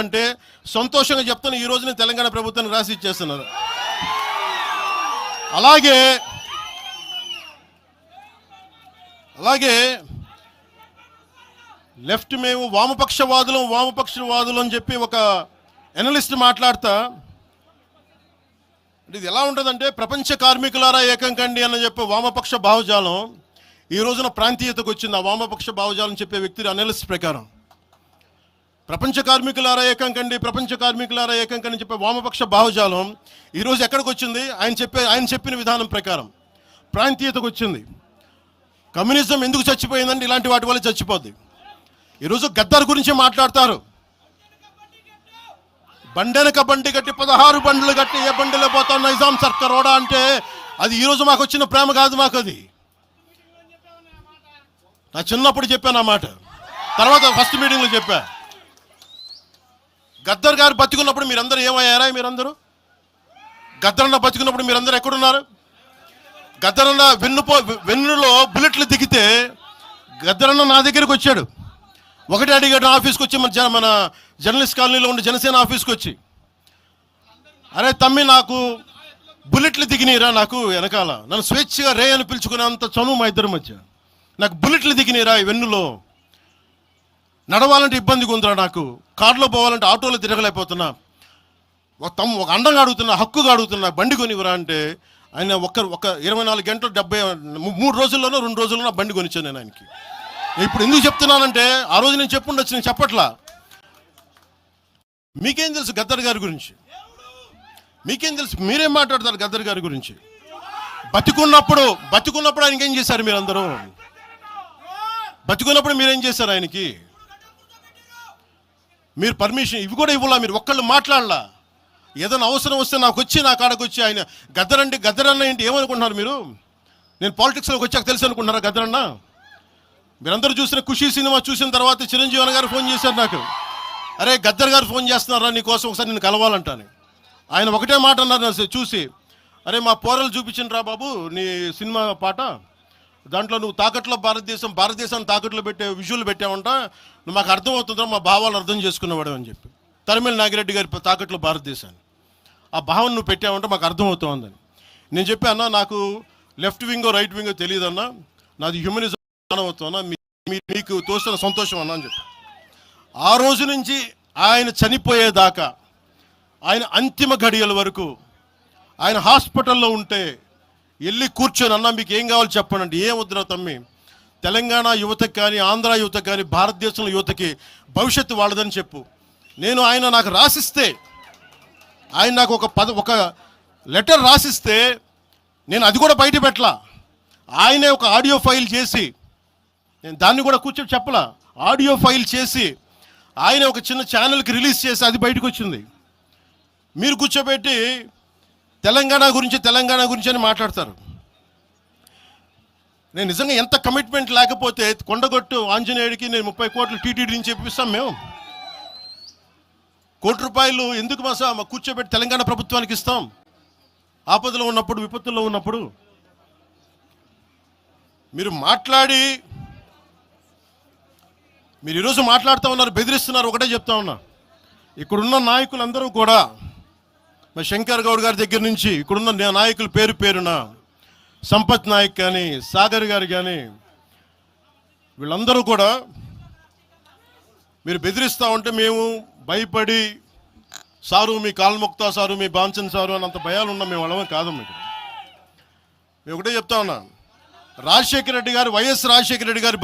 అంటే సంతోషంగా చెప్తాను, ఈ రోజున తెలంగాణ ప్రభుత్వానికి రాసి ఇచ్చేస్తున్నారు. అలాగే లెఫ్ట్ మేము వామపక్షవాదులు అని చెప్పి ఒక ఎనలిస్ట్ మాట్లాడతా, ఇది ఎలా ఉంటుందంటే ప్రపంచ కార్మికులారా ఏకం కండి అని చెప్పే వామపక్ష భావజాలం ఈ రోజున ప్రాంతీయతకు వచ్చింది. ఆ వామపక్ష భావజాలం చెప్పే వ్యక్తి అనలిస్ట్ ప్రకారం ప్రపంచ కార్మికులారా ఏకం కండి చెప్పే వామపక్ష భావజాలం ఈరోజు ఎక్కడికి వచ్చింది? ఆయన చెప్పిన విధానం ప్రకారం ప్రాంతీయతకు వచ్చింది. కమ్యూనిజం ఎందుకు చచ్చిపోయిందంటే ఇలాంటి వాటి వల్ల చచ్చిపోద్ది. ఈరోజు గద్దర్ గురించి మాట్లాడతారు. బండెనక బండి కట్టి 16 బండ్లు కట్టి ఏ బండిలో పోతాం నైజాం సర్కార్ ఓడా అంటే అది ఈరోజు మాకు వచ్చిన ప్రేమ కాదు. మాకు అది నా చిన్నప్పుడు చెప్పాను ఆ మాట, తర్వాత ఫస్ట్ మీటింగ్లో చెప్పా. గద్దర్ గారు బతికున్నప్పుడు మీరందరూ ఏమయ్యారా? గద్దరన్న బతికున్నప్పుడు మీరందరూ ఎక్కడున్నారు? గద్దరన్న వెన్నులో బుల్లెట్లు దిగితే గద్దరన్న నా దగ్గరికి వచ్చాడు. ఒకటి అడిగాడు ఆఫీస్కి వచ్చి, మన జర్నలిస్ట్ కాలనీలో ఉండే జనసేన ఆఫీస్కి వచ్చి, అరే తమ్మి నాకు బుల్లెట్లు దిగినీరా, నాకు వెనకాల నన్ను స్వేచ్ఛగా రే అని పిలుచుకునేంత చనువు మా ఇద్దరి మధ్య, నాకు బుల్లెట్లు దిగినీరా ఈ వెన్నులో, నడవాలంటే ఇబ్బందిగా ఉందిరా, నాకు కారులో పోవాలంటే ఆటోలో తిరగలేకపోతున్నా, ఒక అండంగా అడుగుతున్నా, హక్కుగా అడుగుతున్నా, బండి కొనివరా అంటే ఆయన ఒక 24 గంటలు 3 రోజుల్లోనో 2 రోజుల్లోనో బండి కొనిచ్చాను నేను ఆయనకి. ఇప్పుడు ఎందుకు చెప్తున్నానంటే ఆ రోజు నేను చెప్పుండొచ్చు, నేను చెప్పట్లా. మీకేం తెలుసు గద్దర్ గారి గురించి? మీకేం తెలుసు? మీరేం మాట్లాడతారు గద్దర్ గారి గురించి? బతికున్నప్పుడు ఆయనకి ఏం చేశారు? మీరందరూ బతికున్నప్పుడు మీరేం చేశారు ఆయనకి? మీరు పర్మిషన్ ఇవి కూడా ఇవ్వాలా? మీరు ఒక్కళ్ళు మాట్లాడలా? ఏదైనా అవసరం వస్తే నా కాడకు వచ్చి ఆయన గద్దరన్న ఏంటి ఏమనుకుంటున్నారు మీరు? నేను పాలిటిక్స్లోకి వచ్చాక తెలుసు అనుకుంటున్నారా గద్దరన్న? మీరందరూ చూసిన ఖుషీ సినిమా చూసిన తర్వాత చిరంజీవి గారు ఫోన్ చేశారు నాకు, అరే గద్దర్ గారు ఫోన్ చేస్తున్నారా నీకోసం, ఒకసారి నేను కలవాలంటాను. ఆయన ఒకటే మాట అన్నారు చూసి, అరే మా పోరలు చూపించిన బాబు నీ సినిమా పాట, దాంట్లో నువ్వు తాకట్లో భారతదేశాన్ని తాకట్లో పెట్టే విజువల్ పెట్టావంట, నువ్వు మాకు అర్థమవుతుందా, మా భావాలు అర్థం చేసుకునేవాడు అని చెప్పి. తరిమేల నాగిరెడ్డి గారి తాకట్లో భారతదేశాన్ని ఆ భావన నువ్వు పెట్టావంటే మాకు అర్థమవుతుందని నేను చెప్పాను. నాకు లెఫ్ట్ వింగో రైట్ వింగో తెలియదు అన్నా, నాది హ్యూమనిజం అవుతున్నా, మీకు తోస్తున్న సంతోషం అన్నా అని చెప్పి. ఆ రోజు నుంచి ఆయన చనిపోయేదాకా, ఆయన అంతిమ ఘడియల వరకు ఆయన హాస్పిటల్లో ఉంటే వెళ్ళి కూర్చొని, అన్నా మీకు ఏం కావాలి చెప్పండి అంటే, ఏం వద్దురా తమ్మి, తెలంగాణ యువతకి కానీ ఆంధ్ర యువతకి కానీ భారతదేశంలో యువతకి భవిష్యత్తు వాళ్ళదని చెప్పు. ఆయన నాకు రాసిస్తే, ఆయన నాకు ఒక లెటర్ రాసిస్తే నేను అది కూడా బయట పెట్టలా. ఆయనే ఒక ఆడియో ఫైల్ చేసి, నేను దాన్ని కూడా కూర్చొని చెప్పలా, ఆడియో ఫైల్ చేసి ఆయన ఒక చిన్న ఛానల్కి రిలీజ్ చేసి అది బయటకు వచ్చింది. మీరు కూర్చోబెట్టి తెలంగాణ గురించి అని మాట్లాడతారు. నేను నిజంగా ఎంత కమిట్మెంట్ లేకపోతే కొండగొట్టు ఆంజనేయుడికి నేను 30 కోట్లు టీటీడీ నుంచి చెప్పిస్తాం. మేము ₹1 కోటి ఎందుకు మా కూర్చోబెట్టి తెలంగాణ ప్రభుత్వానికి ఇస్తాం? ఆపదలో ఉన్నప్పుడు, విపత్తుల్లో ఉన్నప్పుడు మీరు మాట్లాడి, మీరు ఈరోజు మాట్లాడుతూ ఉన్నారు, బెదిరిస్తున్నారు. ఒకటే చెప్తా ఉన్నా, ఇక్కడున్న నాయకులందరూ కూడా, మా శంకర్ గౌడ్ గారి దగ్గర నుంచి ఇక్కడున్న నాయకులు పేరున సంపత్ నాయక్ కానీ, సాగర్ గారు కానీ, వీళ్ళందరూ కూడా మీరు బెదిరిస్తూ ఉంటే మేము భయపడి, సారు మీ కాల్ముక్తా సారు, మీ బాంచన్ సారు అని అంత భయాలు ఉన్నాం. మేము వాళ్ళమే కాదు. మీకు మేము ఒకటే చెప్తా ఉన్నా, వైఎస్ రాజశేఖర రెడ్డి గారు